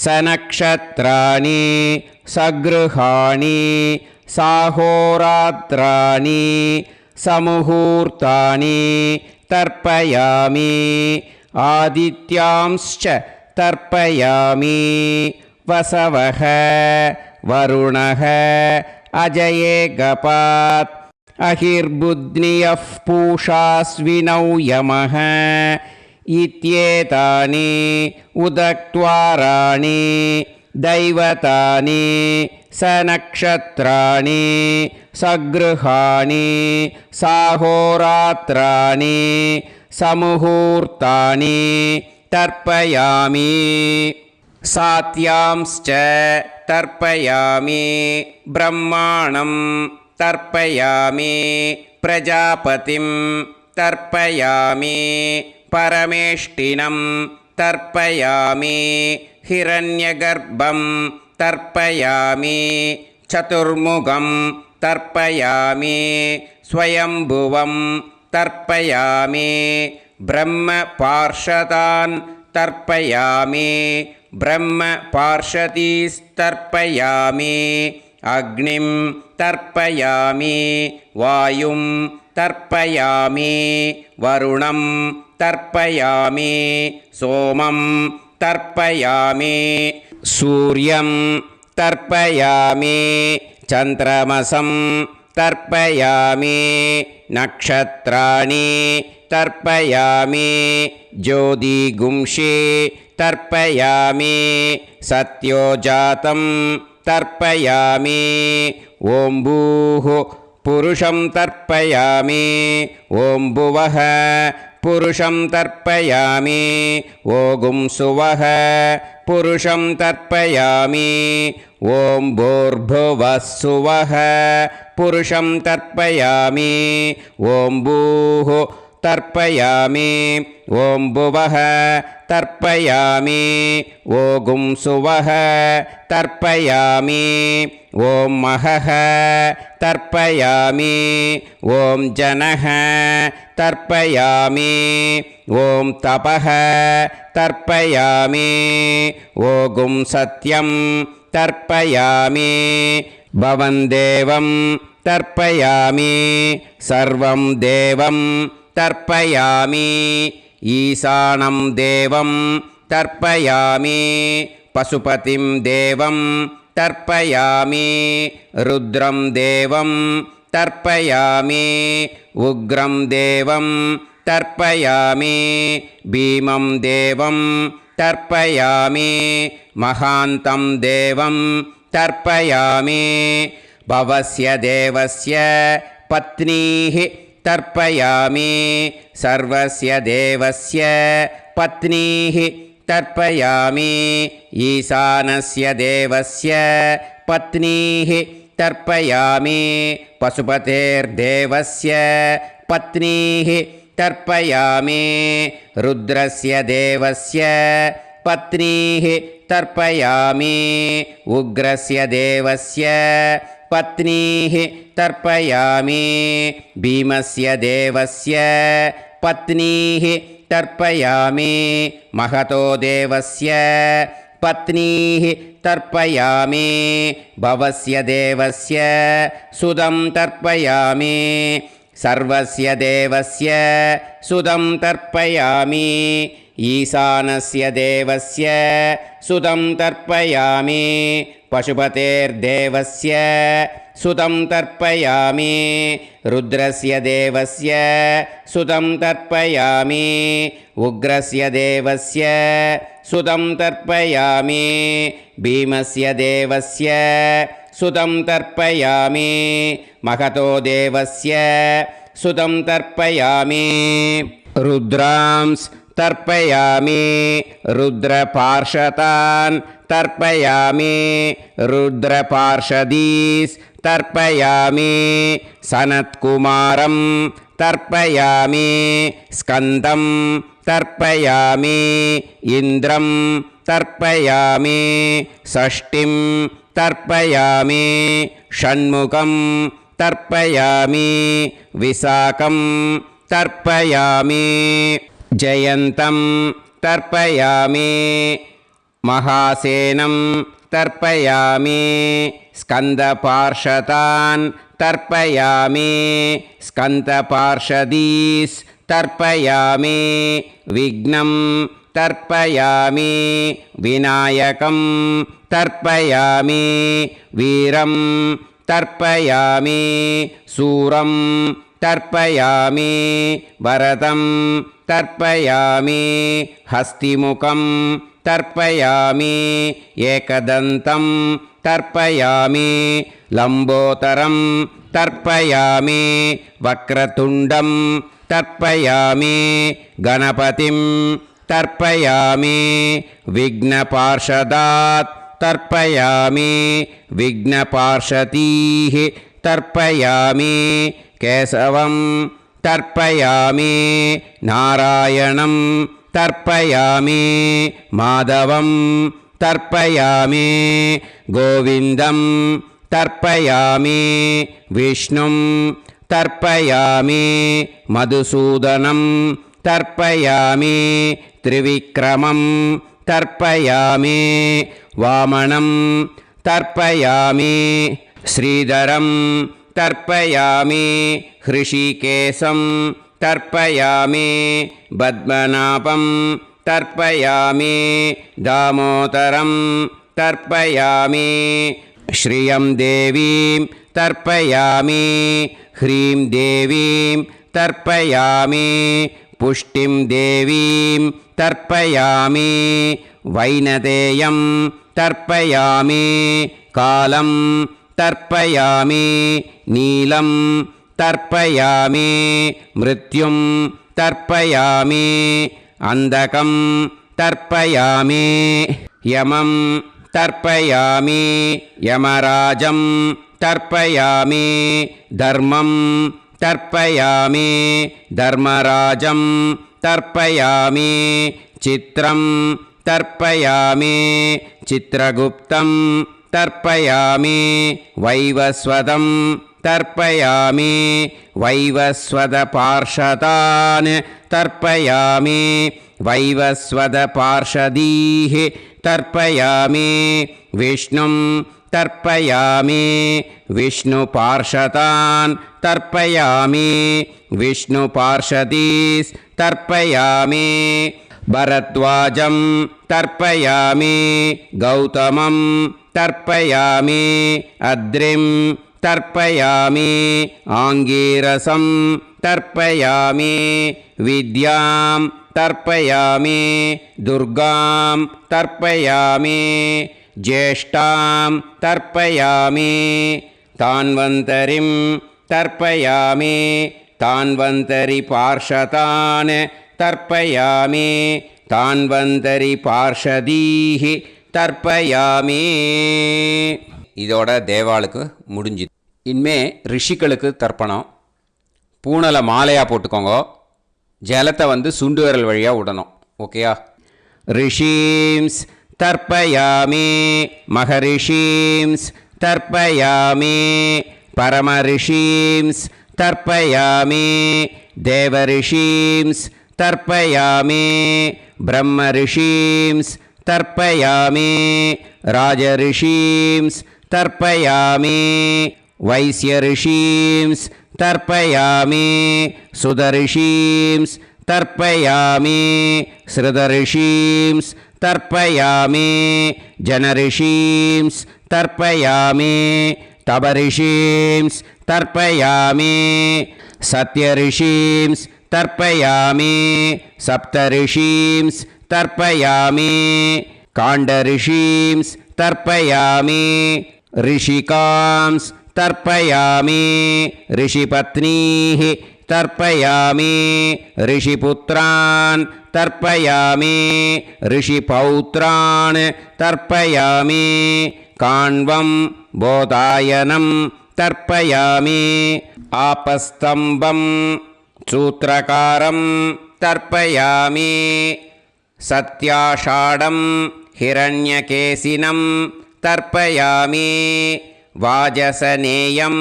सनक्षत्राणि सगृहाणि साहोरात्राणि समुहूर्तानि तर्पयामि आदित्यांश्च तर्पयामि वसवः वरुणः अजये गपात् अहिर्बुध्नियः पूषास्विनौ यमः इत्येतानि उदक्त्वाराणि दैवतानि सनक्षत्राणि सगृहाणि साहोरात्राणि समुहूर्तानि तर्पयामि सात्यांश्च तर्पयामि ब्रह्माणं तर्पयामि प्रजापतिं तर्पयामि परमेष्टिनं तर्पयामि हिरण्यगर्भं तर्पयामि चतुर्मुखं तर्पयामि स्वयंभुवं तर्पयामि ब्रह्मपार्षदान् तर्पयामि ब्रह्मपार्षदीस्तर्पयामि अग्निं तर्पयामि वायुं तर्पयामि वरुणं तर्पयामि सोमं तर्पयामि सूर्यं तर्पयामि चन्द्रमसं तर्पयामि नक्षत्राणि तर्पयामि ज्योतिगुंषि तर्पयामि सत्योजातं तर्पयामि ॐ भूः पुरुषं तर्पयामि ॐ भुवः पुरुषं तर्पयामि ॐ सुवः पुरुषं तर्पयामि ॐ भूर्भुवः सुवः पुरुषं तर्पयामि ॐ भूः तर्पयामि ॐ भुवः तर्पयामि ॐ सुवः तर्पयामि ॐ महः तर्पयामि ॐ जनः तर्पयामि ॐ तपः तर्पयामि ॐ सत्यं तर्पयामि भवन् देवं तर्पयामि सर्वं देवं तर्पयामि ईशानं देवं तर्पयामि पशुपतिं देवं तर्पयामि रुद्रं देवं तर्पयामि उग्रं देवं तर्पयामि भीमं देवं तर्पयामि महान्तं देवं तर्पयामि भवस्य देवस्य पत्नीः तर्पयामि सर्वस्य देवस्य पत्नीः तर्पयामि ईशानस्य देवस्य पत्नीः तर्पयामि पशुपतेर्देवस्य पत्नीः तर्पयामि रुद्रस्य देवस्य पत्नीः तर्पयामि उग्रस्य देवस्य पत्नीः तर्पयामि भीमस्य देवस्य पत्नीः तर्पयामि महतो देवस्य पत्नीः तर्पयामि भवस्य देवस्य सुतं तर्पयामि सर्वस्य देवस्य सुतं तर्पयामि ईशानस्य देवस्य सुतं तर्पयामि पशुपतेर्देवस्य सुतं तर्पयामि रुद्रस्य देवस्य सुतं तर्पयामि उग्रस्य देवस्य सुतं तर्पयामि भीमस्य देवस्य सुतं तर्पयामि महतो देवस्य सुतं तर्पयामि रुद्रांस् तर्पयामि रुद्रपार्षदान् तर्पयामि रुद्रपार्षदीस् तर्पयामि सनत्कुमारं तर्पयामि स्कन्दं तर्पयामि इन्द्रं तर्पयामि षष्टिं तर्पयामि षण्मुखं तर्पयामि विशाखं तर्पयामि जयन्तं तर्पयामि महासेनं तर्पयामि स्कन्दपार्षदान् तर्पयामि स्कन्दपार्षदीस् तर्पयामि विघ्नं तर्पयामि विनायकं तर्पयामि वीरं तर्पयामि सूरं तर्पयामि वरदं तर्पयामि हस्तिमुखं तर्पयामि एकदन्तं तर्पयामि लम्बोदरं तर्पयामि वक्रतुण्डं तर्पयामि गणपतिं तर्पयामि विघ्नपार्षदात् तर्पयामि विघ्नपार्षदीः तर्पयामि केशवं तर्पयामि नारायणं तर्पयामि माधवं तर्पयामि गोविन्दं तर्पयामि विष्णुं तर्पयामि मधुसूदनं तर्पयामि त्रिविक्रमं तर्पयामि वामनं तर्पयामि श्रीधरं तर्पयामि हृषिकेशं तर्पयामि पद्मनाभं तर्पयामि दामोदरं तर्पयामि श्रियं देवीं तर्पयामि ह्रीं देवीं तर्पयामि पुष्टिं देवीं तर्पयामि वैनतेयं तर्पयामि कालं तर्पयामि नीलं तर्पयामि मृत्युं तर्पयामि अन्धकं तर्पयामि यमं तर्पयामि यमराजं तर्पयामि धर्मं तर्पयामि धर्मराजं तर्पयामि चित्रं तर्पयामि चित्रगुप्तं तर्पयामि वैवस्वतं तर्पयामि वैवस्वतपार्षदान् तर्पयामि वैवस्वतपार्षदीः तर्पयामि विष्णुं तर्पयामि विष्णुपार्षदान् तर्पयामि विष्णुपार्षदीस् तर्पयामि भरद्वाजं तर्पयामि गौतमं तर्पयामि अद्रिं तर्पयामि आङ्गीरसं तर्पयामि विद्यां तर्पयामि दुर्गां तर्पयामि ज्येष्ठां तर्पयामि तान्वन्तरिं तर्पयामि तान्वन्तरिपार्षदान् तर्पयामि तान्वन्तरिपार्षदीः தர்ப்பயாமி. இதோட தேவாளுக்கு முடிஞ்சுது. இனிமே ரிஷிகளுக்கு தர்ப்பணம். பூனலை மாலையாக போட்டுக்கோங்க. ஜலத்தை சுண்டு விரல் வழியாக விடணும். ஓகேயா? ரிஷீம்ஸ் தர்ப்பயாமி, மகரிஷீம்ஸ் தர்ப்பயாமி, பரமரிஷீம்ஸ் தர்ப்பயாமி, தேவரிஷீம்ஸ் தர்ப்பயாமி, பிரம்மரிஷீம்ஸ் तर्पयामि, राजऋषींस् तर्पयामि, वैश्यऋषींस् तर्पयामि, सुदऋषींस् तर्पयामि, श्रुतऋषींस् तर्पयामि, जनऋषींस् तर्पयामि, तपऋषींस् तर्पयामि, सत्यऋषींस् तर्पयामि, सप्तऋषींस् तर्पयामि, काण्डऋषींस् तर्पयामि, ऋषिकांस् तर्पयामि, ऋषिपत्नीः तर्पयामि ऋषिपुत्रान् तर्पयामि ऋषिपौत्रान् तर्पयामि काण्वं बोधायनं तर्पयामि आपस्तम्भं सूत्रकारं तर्पयामि सत्याषाढं हिरण्यकेशिनं तर्पयामि वाजसनेयं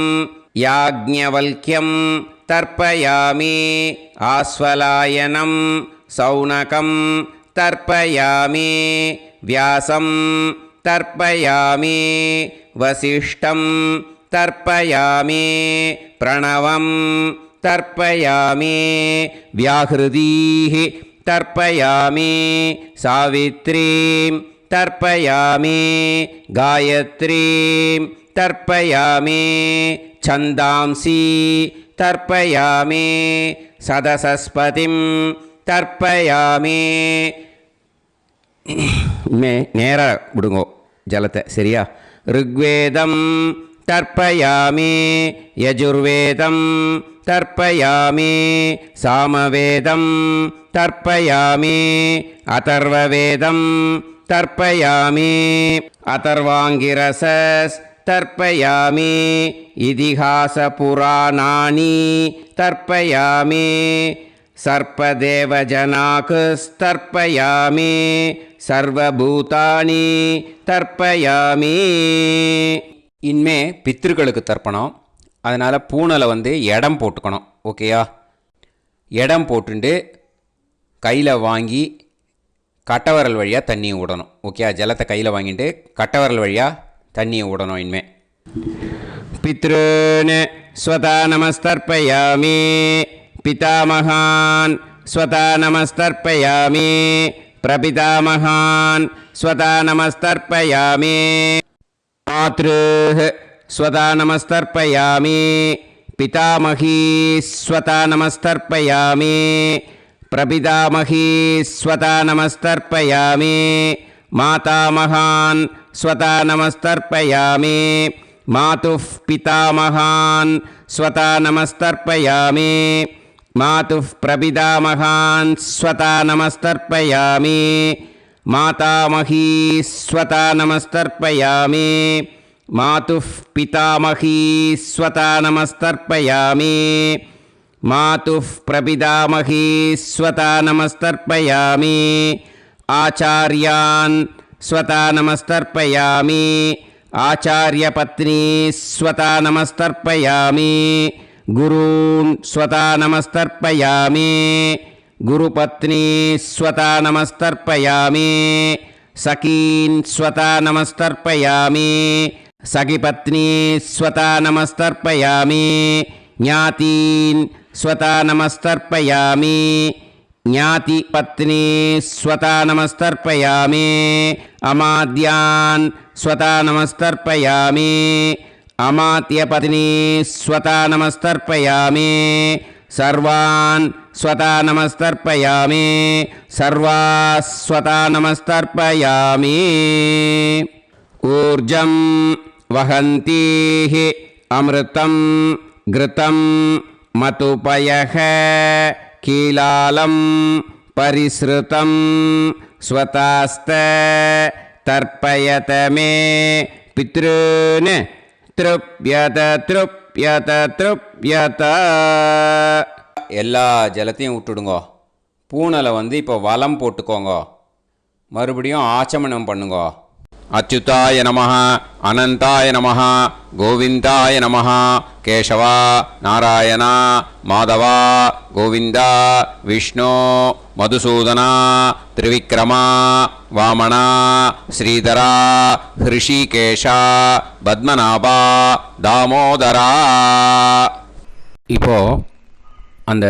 याज्ञवल्क्यं तर्पयामि आस्वलायनं सौनकं तर्पयामि व्यासं तर्पयामि वसिष्ठं तर्पयामि प्रणवं तर्पयामि व्याहृतीः तर्पयामि सावित्रीं तर्पयामि गायत्रीं तर्पयामि छन्दांसि तर्पयामि सदसस्पतिं तर्पयामि நேராக விடுங்கோ ஜலத்தை சரியா ऋग्वेदं तर्पयामि यजुर्वेदं तर्पयामि सामवेदं तर्पयामि अथर्ववेदं तर्पयामि अथर्वाङ्गिरसस् तर्पयामि इतिहासपुराणानि तर्पयामि सर्पदेवजनाकस्तर्पयामि सर्वभूतानि तर्पयामि இனிமே பித்திருக்களுக்கு தர்ப்பணம். அதனால் பூனலை வந்து இடம் போட்டுக்கணும். ஓகேயா? இடம் போட்டுண்டு கையில் வாங்கி கட்டவரல் வழியாக தண்ணியை விடணும். ஓகேயா? ஜலத்தை கையில் வாங்கிட்டு கட்டவரல் வழியாக தண்ணியை விடணும். இனிமே பித்ருன் ஸ்வதா நமஸ்தர்ப்பயாமி பிதாமகான் ஸ்வதா நமஸ்தர்ப்பயாமி பிரபிதாமகான் ஸ்வதா நமஸ்தர்ப்பயாமி मातृः स्वता नमस्तर्पयामि पितामही स्वता नमस्तर्पयामि प्रपितामही स्वता नमस्तर्पयामि मातामहान् स्वता नमस्तर्पयामि मातुः पितामहान् स्वता नमस्तर्पयामि मातुः प्रपितामहान् स्वता नमस्तर्पयामि मातामही स्वता नमस्तर्पयामि मातुः पितामही स्वता नमस्तर्पयामि मातुः प्रपितामही स्वता नमस्तर्पयामि आचार्यान् स्वता नमस्तर्पयामि आचार्यपत्नी स्वता नमस्तर्पयामि गुरून् स्वता नमस्तर्पयामि गुरुपत्नी स्वता नमस्तर्पयामि सखीन् स्वता नमस्तर्पयामि सखिपत्नी स्वता नमस्तर्पयामि ज्ञातीन् स्वता नमस्तर्पयामि ज्ञातिपत्नी स्वता नमस्तर्पयामि अमात्यान् स्वता नमस्तर्पयामि अमात्यपत्नी स्वता नमस्तर्पयामि सर्वान् स्वता नमस्तर्पयामि सर्वास्वता नमस्तर्पयामि ऊर्जं वहन्तीः अमृतं घृतं मतुपयः कीलालं परिसृतं स्वतास्त तर्पयत मे पितॄन् तृप्यत तृप्यत तृप्यत எல்லா ஜலத்தையும் விட்டுடுங்கோ. பூனலை வந்து இப்போ வலம் போட்டுக்கோங்க. மறுபடியும் ஆச்சமனம் பண்ணுங்கோ. அச்சுதாய நமஹ அனந்தாய நமஹ கோவிந்தாய நமஹ கேசவா நாராயணா மாதவா கோவிந்தா விஷ்ணு மதுசூதனா திரிவிக்ரமா வாமனா ஸ்ரீதரா ஹிருஷிகேஷா பத்மநாபா தாமோதரா. இப்போது அந்த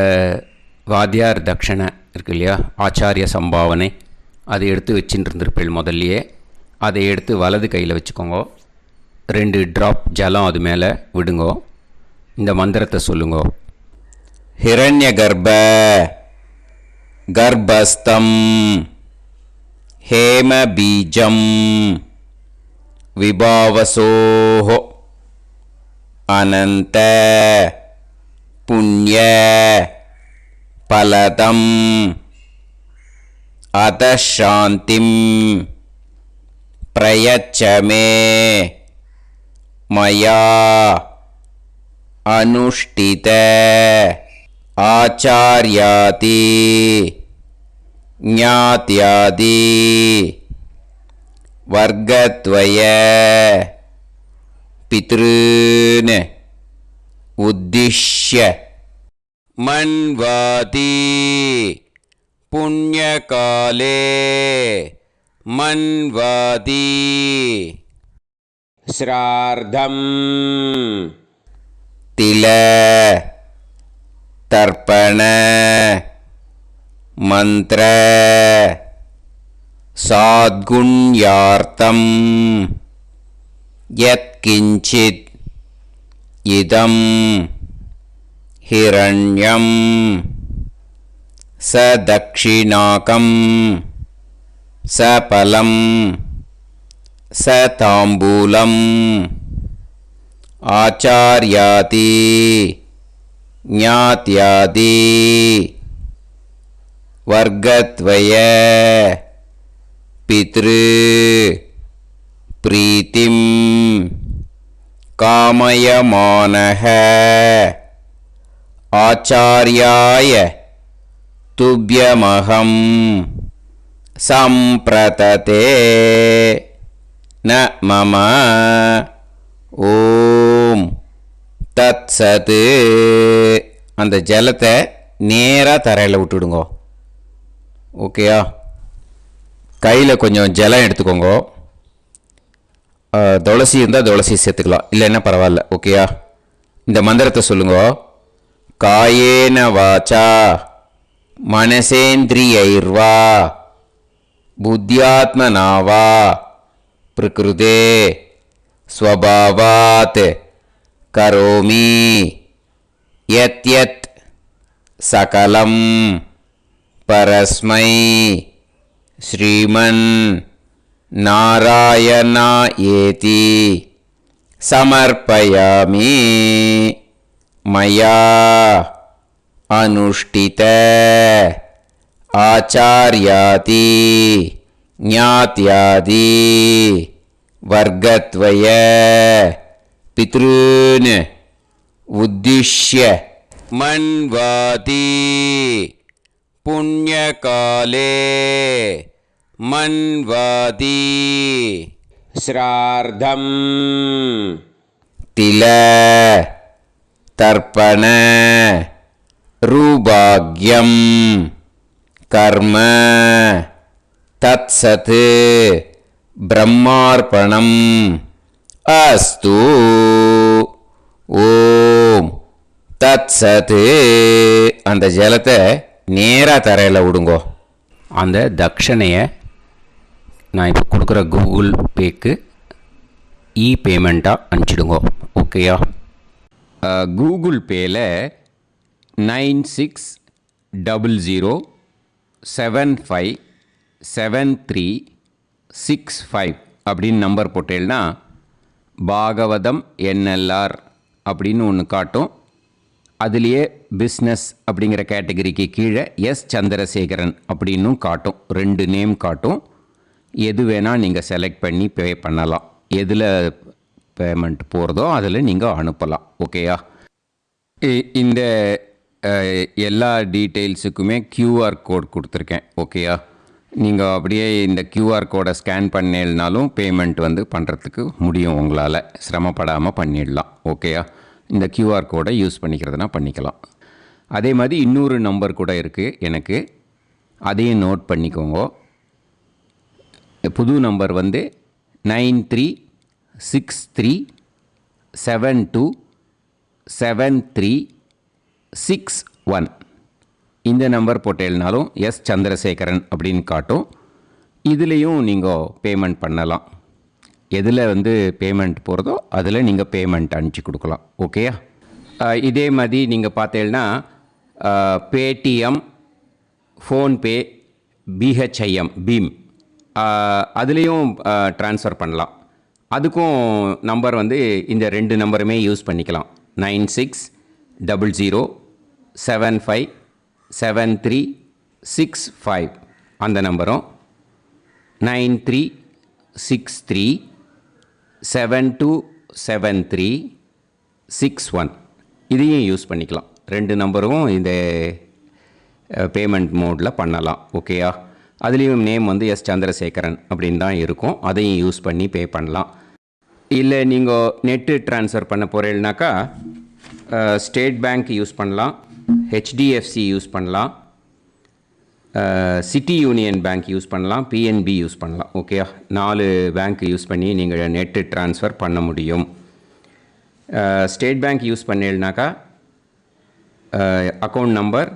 வாத்தியார் தட்சணை இருக்கு இல்லையா, ஆச்சாரிய சம்பாவனை, அதை எடுத்து வச்சுட்டு இருந்திருப்பேள் முதல்லையே. அதை எடுத்து வலது கையில் வச்சுக்கோங்க. 2 ட்ராப் ஜலம் அது மேலே விடுங்கோ. இந்த மந்திரத்தை சொல்லுங்கோ. ஹிரண்ய கர்ப்ப கர்ப்பஸ்தம் ஹேம பீஜம் விபாவசோஹோ அனந்த புண்ணிய பலதம் அதசாந்திம் பிரயச்சமே மயா அனுஷ்டித ஆச்சார்யாதி ஞாத்யாதி வர்க்கத்வய பித்ருன் உத்திஷ்ய மன்வாதி புண்ணியகாலே மன்வாதி ஸ்ரார்த்தம் தில தர்ப்பண மந்திர சாத்குண்யார்த்தம் யத்கிஞ்சித் இதம் ஹிரண்யம் சதக்ஷிணாகம் சபலம் சதாம்பூலம் ஆச்சார்யாதி ஞாத்யாதி வர்க்கத்வய பித்ரு பிரீத்திம் காமயமானஹ ஆச்சார்யாய துப்யமஹம் சம்பிரததே ந மம ஓம் தத்சத். அந்த ஜலத்தை நேராக தரையில் விட்டுடுங்கோ. ஓகேயா? கையில் கொஞ்சம் ஜலம் எடுத்துக்கோங்க. துளசி இருந்தால் துளசி சேர்த்துக்கலாம், இல்லைன்னா பரவாயில்ல. ஓகேயா? இந்த மந்திரத்தை சொல்லுங்க. காயேன வாச்சா மனசேந்திரியைர்வா புத்தியாத்மனாவா பிரகிருதே ஸ்வபாவாத் கரோமி யத் யத் சகலம் பரஸ்மை ஸ்ரீமன் நாராயணா ஏதி சமர்ப்பயாமி மயா அனுஷ்டித ஆச்சார்யாதி ஞாத்யாதி வர்க்கத்வய பித்ருன் உத்திஷ்ய மன்வாதி புண்ணியகாலே மன்வாதி ஸ்ரார்த்தம் தில தர்ப்பண ரூபாக்யம் கர்ம தத்சத் பிரம்மார்ப்பணம் அஸ்து. ஓம் தத்சத். அந்த ஜலத்தை நேராக தரையில் விடுங்கோ. அந்த தட்சணையை நான் இப்போ கொடுக்குற கூகுள் பேக்கு பேமெண்ட்டாக அனுப்பிச்சிடுங்க. ஓகேயா? கூகுள் பேயில் 9600757365 அப்படின்னு நம்பர் போட்டேன்னா பாகவதம் என்எல்ஆர் அப்படின்னு ஒன்று காட்டும். அதுலேயே பிஸ்னஸ் அப்படிங்கிற கேட்டகரிக்கு கீழே எஸ் சந்திரசேகரன் அப்படின்னும் காட்டும். 2 நேம் காட்டும். எது வேணால் நீங்கள் செலக்ட் பண்ணி பே பண்ணலாம். எதில் பேமெண்ட் போகிறதோ அதில் நீங்கள் அனுப்பலாம். ஓகேயா? இந்த எல்லா டீட்டெயில்ஸுக்குமே QR கோட் கொடுத்துருக்கேன். ஓகேயா? நீங்கள் அப்படியே இந்த QR கோடை ஸ்கேன் பண்ணேன்னாலும் பேமெண்ட் பண்ணுறதுக்கு முடியும். உங்களால் சிரமப்படாமல் பண்ணிடலாம். ஓகேயா? இந்த QR கோடை யூஸ் பண்ணிக்கிறதுனா பண்ணிக்கலாம். அதே மாதிரி இன்னொரு நம்பர் கூட இருக்குது எனக்கு, அதையும் நோட் பண்ணிக்கோங்க. புது நம்பர் 9363727361. இந்த நம்பர் போட்டேல்னாலும் எஸ் சந்திரசேகரன் அப்படின்னு காட்டும். இதுலேயும் நீங்கள் பேமெண்ட் பண்ணலாம். எதில் பேமெண்ட் போகிறதோ அதில் நீங்கள் பேமெண்ட் அனுப்பிச்சி கொடுக்கலாம். ஓகேயா? இதே மாதிரி நீங்கள் பார்த்தேன்னா பேடிஎம், ஃபோன்பே, பிஹெச்ஐஎம், பீம் அதுலேயும் ட்ரான்ஸ்ஃபர் பண்ணலாம். அதுக்கும் நம்பர் இந்த 2 நம்பருமே யூஸ் பண்ணிக்கலாம். 00757365 அந்த நம்பரும் 9363727361 இதையும் யூஸ் பண்ணிக்கலாம். 2 நம்பரும் இந்த பேமெண்ட் மோடில் பண்ணலாம். ஓகேயா? அதுலேயும் நேம் வந்து எஸ் சந்திரசேகரன் அப்படின்னு தான் இருக்கும். அதையும் யூஸ் பண்ணி பே பண்ணலாம். இல்லை நீங்கள் நெட்டு ட்ரான்ஸ்ஃபர் பண்ண போகிறீங்கனாக்கா ஸ்டேட் பேங்க் யூஸ் பண்ணலாம், ஹெச்டிஎஃப்சி யூஸ் பண்ணலாம், சிட்டி யூனியன் பேங்க் யூஸ் பண்ணலாம், பிஎன்பி யூஸ் பண்ணலாம். ஓகேயா? 4 பேங்க் யூஸ் பண்ணி நீங்கள் நெட்டு ட்ரான்ஸ்ஃபர் பண்ண முடியும். ஸ்டேட் பேங்க் யூஸ் பண்ணீங்கனாக்கா account number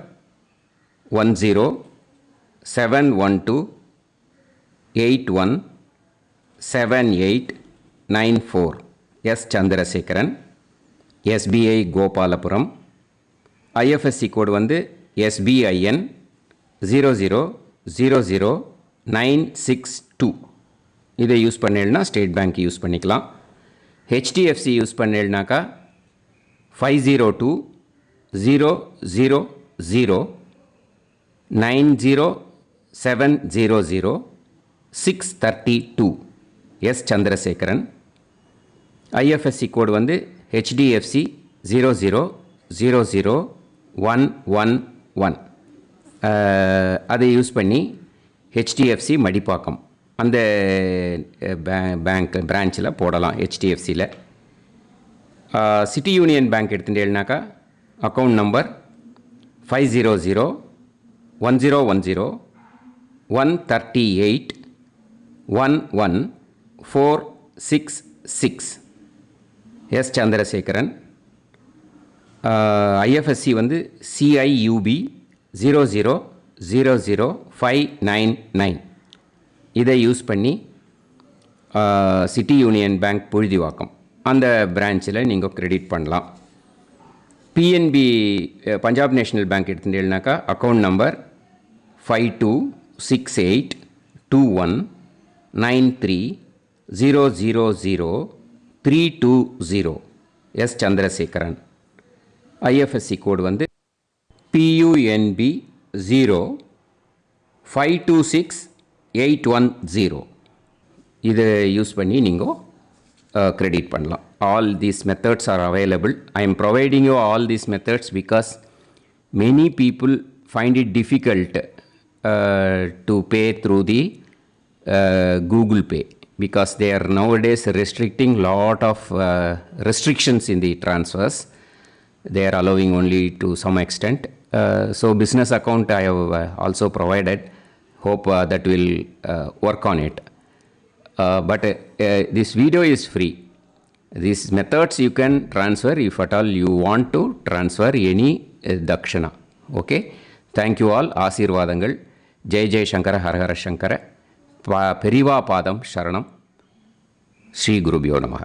1071281789 S Chandrasekaran, SBI Gopalapuram. IFSC code வந்து SBIN 0000962. இதை யூஸ் பண்ணீங்கன்னா ஸ்டேட் பேங்க் யூஸ் பண்ணிக்கலாம். ஹெச்டிஎஃப்சி யூஸ் பண்ணீங்கனாக்கா 5020090700 எஸ் சந்திரசேகரன். ஐஎஃப்எஸ்சி கோடு வந்து HDFC 0000111. அதை யூஸ் பண்ணி HDFC மடிப்பாக்கம் அந்த பேங்க் பிரான்ச்சில் போடலாம். HDFCயில் சிட்டி யூனியன் பேங்க் எடுத்துட்டேன்னாக்கா account number 5001010381146 S Chandrasekaran. IFSC வந்து CIUB 0000599. இதை யூஸ் பண்ணி சிட்டி யூனியன் பேங்க் புழுதிவாக்கம் அந்த பிரான்ச்சில் நீங்கள் கிரெடிட் பண்ணலாம். பிஎன்பி பஞ்சாப் நேஷ்னல் பேங்க் எடுத்துட்டேன்னாக்கா account number 52682193000320 S Chandrasekaran. IFSC code வந்து PUNB 0526810. இதை யூஸ் பண்ணி நீங்கள் கிரெடிட் பண்ணலாம். All these methods are available. I am providing you all these methods because many people find it difficult to pay through the Google Pay because they are nowadays restricting lot of restrictions in the transfers. They are allowing only to some extent. So business account I have also provided. Hope that will work on it. But this video is free. These methods you can transfer if at all you want to transfer any dakshana. Okay? Thank you all. ஆசீர்வாதங்கள். ஜெய் ஜெய் சங்கர ஹர ஹர சங்கர. பெரிவா பாதம் சரணம். ஸ்ரீ குருபியோ நமஹ.